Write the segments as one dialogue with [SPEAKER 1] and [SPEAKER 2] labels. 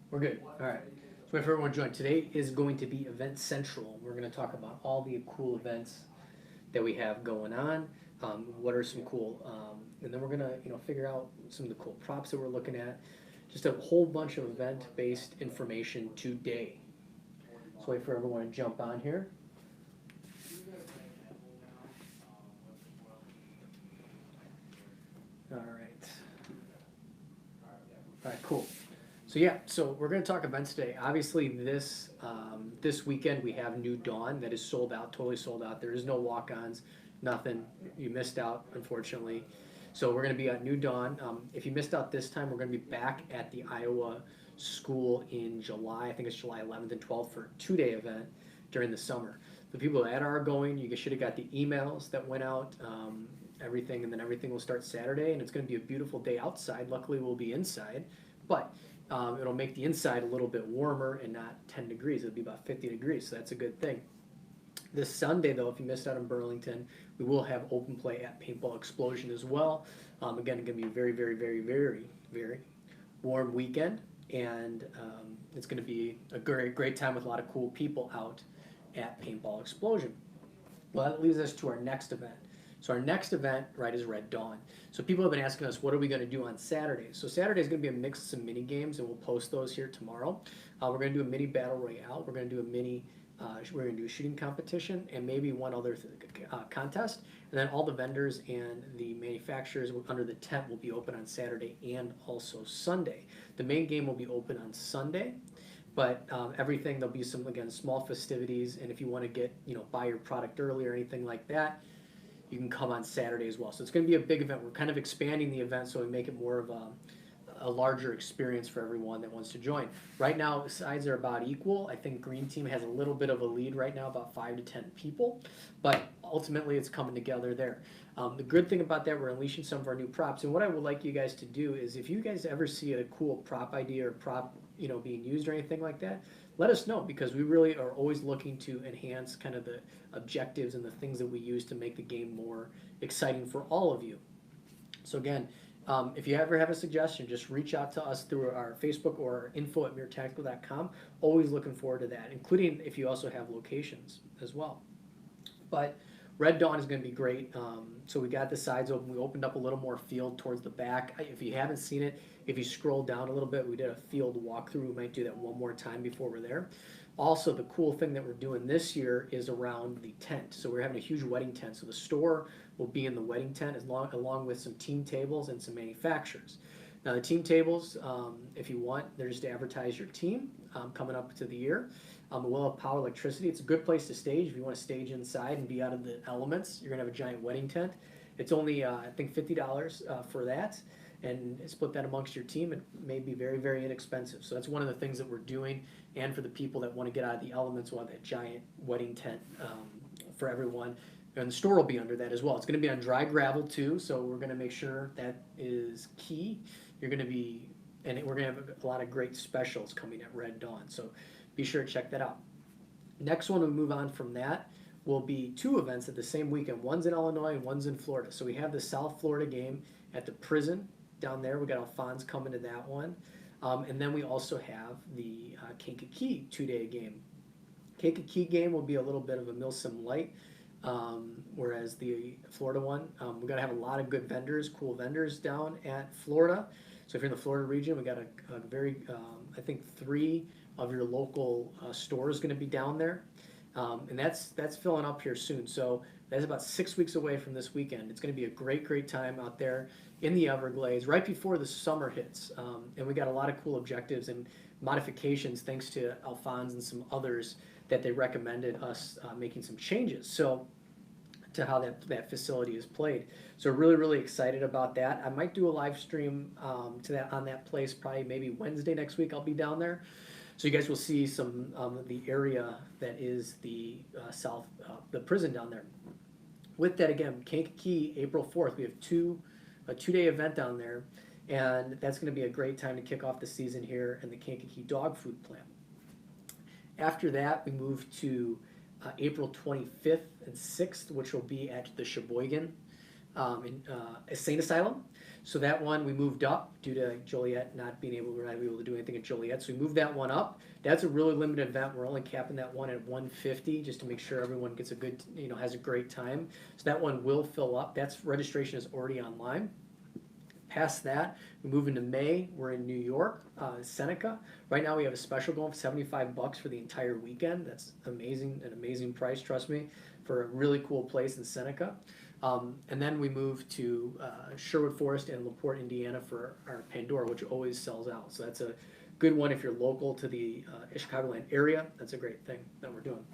[SPEAKER 1] We're good. All right. So wait for everyone to join. Today is going to be Event Central. We're going to talk about all the cool events that we have going on. What are some cool, and then we're gonna figure out some of the cool props that we're looking at. Just a whole bunch of event-based information today. So wait for everyone to jump on here. All right. All right. Cool. So yeah, so we're going to talk events today. Obviously, this weekend we have New Dawn that is sold out, totally sold out. There is no walk-ons, nothing. You missed out, unfortunately. So we're going to be at New Dawn. If you missed out this time, we're going to be back at the Iowa school in July. I think it's July 11th and 12th for a 2-day event during the summer. The people that are going, you should have got the emails that went out. Everything, and then everything will start Saturday, and it's going to be a beautiful day outside. Luckily, we'll be inside, but it'll make the inside a little bit warmer and not 10 degrees. It'll be about 50 degrees, so that's a good thing. This Sunday, though, if you missed out on Burlington, we will have open play at Paintball Explosion as well. Again, it's going to be a very, very, very, very, very warm weekend, and it's going to be a great, great time with a lot of cool people out at Paintball Explosion. Well, that leads us to our next event. So our next event, right, is Red Dawn. So people have been asking us, what are we going to do on Saturday? So Saturday is going to be a mix of some mini games, and we'll post those here tomorrow. We're going to do a mini battle royale. We're going to do a mini, we're going to do a shooting competition, and maybe one other contest. And then all the vendors and the manufacturers under the tent will be open on Saturday and also Sunday. The main game will be open on Sunday. But everything, there'll be some, again, small festivities, and if you want to get, buy your product early or anything like that, you can come on Saturday as well. So it's going to be a big event. We're kind of expanding the event so we make it more of a larger experience for everyone that wants to join. Right now, the sides are about equal. I think Green Team has a little bit of a lead right now, about 5 to 10 people, but ultimately it's coming together there. The good thing about that, we're unleashing some of our new props, and what I would like you guys to do is if you guys ever see a cool prop idea or prop being used or anything like that, let us know, because we really are always looking to enhance kind of the objectives and the things that we use to make the game more exciting for all of you. So again, if you ever have a suggestion, just reach out to us through our Facebook or info@mirtactical.com. Always looking forward to that, including if you also have locations as well. But Red Dawn is going to be great. So we got the sides open. We opened up a little more field towards the back. If you haven't seen it, if you scroll down a little bit, we did a field walkthrough. We might do that one more time before we're there. Also, the cool thing that we're doing this year is around the tent. So we're having a huge wedding tent. So the store will be in the wedding tent along with some team tables and some manufacturers. Now the team tables, if you want, they're just to advertise your team coming up to the year. We'll have power, electricity. It's a good place to stage if you want to stage inside and be out of the elements. You're gonna have a giant wedding tent. It's only I think $50 for that, and split that amongst your team. It may be very, very inexpensive. So that's one of the things that we're doing. And for the people that want to get out of the elements, we'll have that giant wedding tent for everyone. And the store will be under that as well. It's going to be on dry gravel too, so we're going to make sure that is key. You're going to be, and we're going to have a lot of great specials coming at Red Dawn. So be sure to check that out. Next one, we move on from that, will be 2 events at the same weekend. One's in Illinois and one's in Florida. So we have the South Florida game at the prison down there. We got Alphonse coming to that one. And then we also have the Kankakee 2-day game. Kankakee game will be a little bit of a Milsim light, whereas the Florida one, we're going to have a lot of good vendors, cool vendors down at Florida. So if you're in the Florida region, we got a very, I think 3 of your local stores going to be down there. And that's filling up here soon. So that's about 6 weeks away from this weekend. It's going to be a great, great time out there in the Everglades right before the summer hits. And we got a lot of cool objectives and modifications thanks to Alphonse and some others that they recommended us making some changes. So to how that facility is played. So really, really excited about that. I might do a live stream to that on that place probably maybe Wednesday next week. I'll be down there. So you guys will see some the area that is the the prison down there. With that, again, Kankakee, April 4th, we have a 2-day event down there, and that's going to be a great time to kick off the season here in the Kankakee Dog Food Plant. After that, we move to April 25th and 6th, which will be at the Sheboygan Insane Asylum. So that one we moved up due to Joliet we're not able to do anything at Joliet. So we moved that one up. That's a really limited event. We're only capping that one at 150 just to make sure everyone gets a good, has a great time. So that one will fill up. That's registration is already online. Past that, we move into May. We're in New York, Seneca. Right now we have a special going for $75 for the entire weekend. That's amazing, an amazing price, trust me, for a really cool place in Seneca. And then we move to Sherwood Forest and LaPorte, Indiana for our Pandora, which always sells out. So that's a good one if you're local to the Chicagoland area. That's a great thing that we're doing.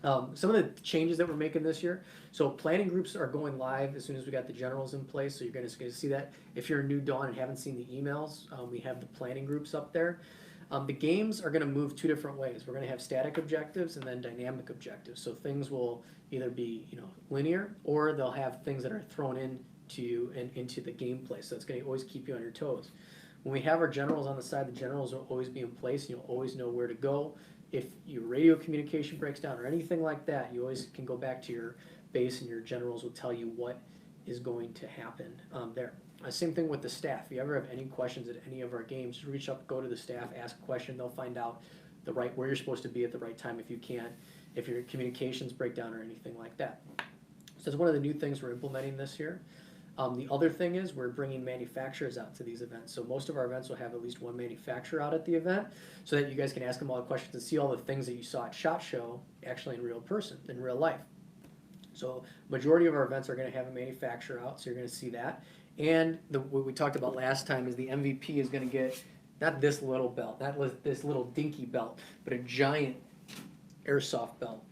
[SPEAKER 1] Some of the changes that we're making this year. So planning groups are going live as soon as we got the generals in place. So you're going to see that. If you're a new Dawn and haven't seen the emails, we have the planning groups up there. The games are going to move two different ways. We're going to have static objectives and then dynamic objectives. So things will either be linear, or they'll have things that are thrown into you and into the gameplay. So it's going to always keep you on your toes. When we have our generals on the side, the generals will always be in place. And you'll always know where to go. If your radio communication breaks down or anything like that, you always can go back to your base and your generals will tell you what is going to happen there. Same thing with the staff. If you ever have any questions at any of our games, reach up, go to the staff, ask a question. They'll find out where you're supposed to be at the right time if you can't, if your communications break down or anything like that. So that's one of the new things we're implementing this year. The other thing is we're bringing manufacturers out to these events. So most of our events will have at least one manufacturer out at the event so that you guys can ask them all the questions and see all the things that you saw at SHOT Show actually in real person, in real life. So majority of our events are going to have a manufacturer out, so you're going to see that. And what we talked about last time is the MVP is going to get not this little belt, not this little dinky belt, but a giant airsoft belt.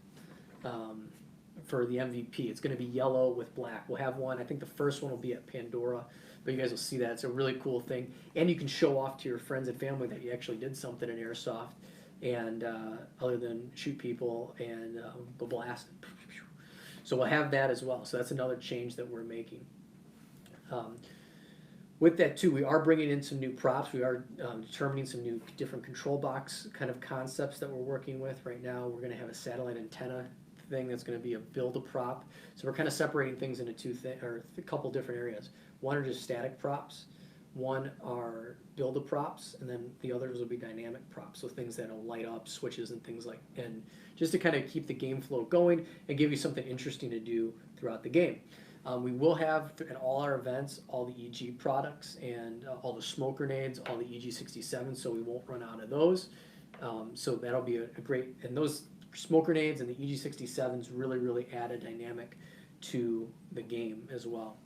[SPEAKER 1] For the MVP. It's going to be yellow with black. We'll have one. I think the first one will be at Pandora, but you guys will see that. It's a really cool thing. And you can show off to your friends and family that you actually did something in airsoft, and other than shoot people and go blast. So we'll have that as well. So that's another change that we're making. With that too, we are bringing in some new props. We are determining some new different control box kind of concepts that we're working with right now. We're going to have a satellite antenna thing that's going to be a build-a-prop. So we're kind of separating things into a couple different areas. One are just static props, one are build-a-props, and then the others will be dynamic props, so things that'll light up, switches and things like, and just to kind of keep the game flow going and give you something interesting to do throughout the game. We will have at all our events all the EG products and all the smoke grenades, all the EG67, so we won't run out of those. So that'll be a great, and those smoke grenades and the EG67s really add a dynamic to the game as well.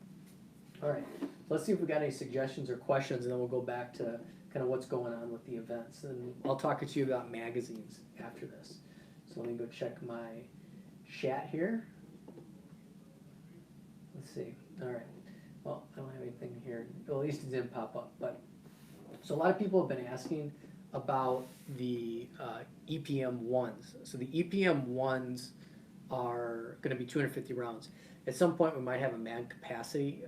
[SPEAKER 1] All right, let's see if we got any suggestions or questions, and then we'll go back to kind of what's going on with the events. And I'll talk to you about magazines after this. So let me go check my chat here. Let's see. All right. Well, I don't have anything here. Well, at least it didn't pop up. But so a lot of people have been asking about the EPM 1s. So the EPM 1s are going to be 250 rounds. At some point we might have a mag capacity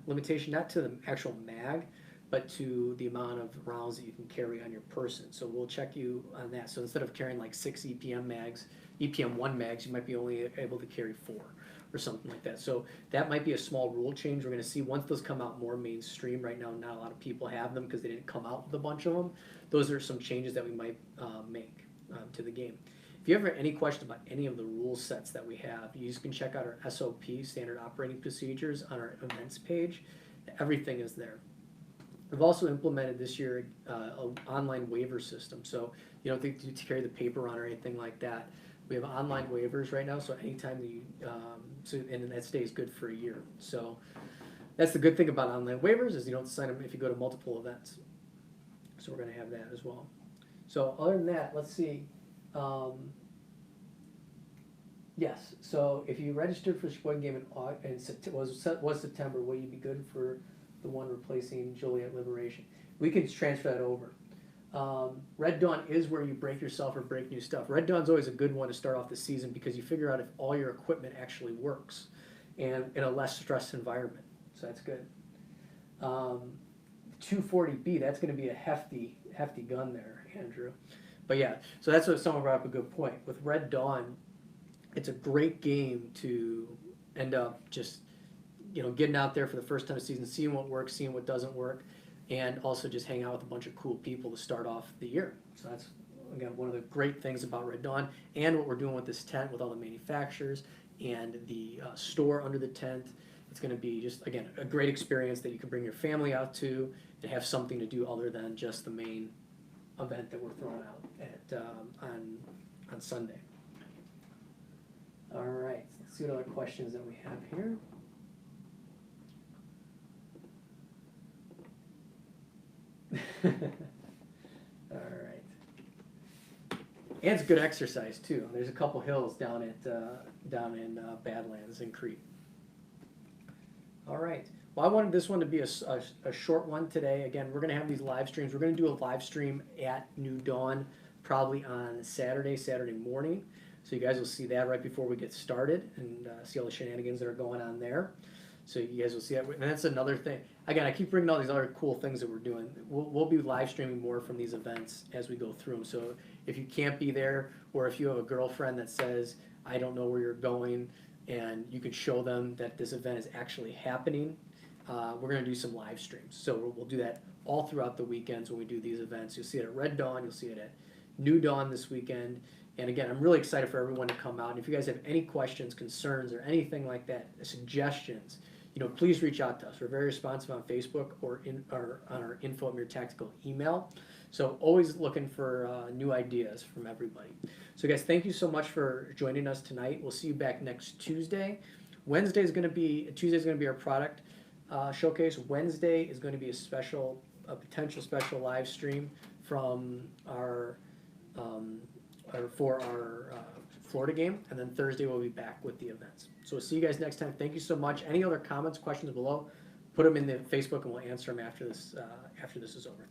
[SPEAKER 1] limitation, not to the actual mag, but to the amount of rounds that you can carry on your person. So we'll check you on that. So instead of carrying like 6 EPM mags, EPM 1 mags, you might be only able to carry 4 or something like that. So that might be a small rule change we're going to see once those come out more mainstream. Right now, not a lot of people have them because they didn't come out with a bunch of them. Those are some changes that we might make to the game. If you ever have any question about any of the rule sets that we have, you can check out our SOP, Standard Operating Procedures, on our events page. Everything is there. We've also implemented this year an online waiver system. So you don't think to carry the paper on or anything like that. We have online waivers right now, so anytime that you, and that stays good for a year. So that's the good thing about online waivers is you don't sign them if you go to multiple events. So we're going to have that as well. So other than that, let's see. Yes, so if you registered for Sheboygan game was September, will you be good for the one replacing Joliet Liberation? We can transfer that over. Red Dawn is where you break yourself or break new stuff. Red Dawn's always a good one to start off the season because you figure out if all your equipment actually works and in a less stressed environment. So that's good. 240B, that's going to be a hefty gun there, Andrew. But yeah, so that's what someone brought up a good point. With Red Dawn, it's a great game to end up just getting out there for the first time of the season, seeing what works, seeing what doesn't work, and also just hang out with a bunch of cool people to start off the year. So that's, again, one of the great things about Red Dawn and what we're doing with this tent with all the manufacturers and the store under the tent. It's going to be just, again, a great experience that you can bring your family out to and have something to do other than just the main event that we're throwing out at on Sunday. All right, let's see what other questions that we have here. All right. And it's good exercise too. There's a couple hills down in Badlands in Crete. All right. Well, I wanted this one to be a short one today. Again, we're going to have these live streams. We're going to do a live stream at New Dawn probably on Saturday morning. So you guys will see that right before we get started and see all the shenanigans that are going on there. So you guys will see that. And that's another thing. Again, I keep bringing all these other cool things that we're doing. We'll be live streaming more from these events as we go through them. So if you can't be there, or if you have a girlfriend that says, I don't know where you're going, and you can show them that this event is actually happening, we're going to do some live streams. So we'll do that all throughout the weekends when we do these events. You'll see it at Red Dawn. You'll see it at New Dawn this weekend. And again, I'm really excited for everyone to come out. And if you guys have any questions, concerns, or anything like that, suggestions, please reach out to us. We're very responsive on Facebook or on our Info at MIR Tactical email. So always looking for new ideas from everybody. So guys, thank you so much for joining us tonight. We'll see you back next Tuesday. Tuesday is going to be our product showcase. Wednesday is going to be a potential special live stream from our Florida game, and then Thursday we'll be back with the events. So we'll see you guys next time. Thank you so much. Any other comments, questions below, put them in the Facebook and we'll answer them after this is over. Thank you.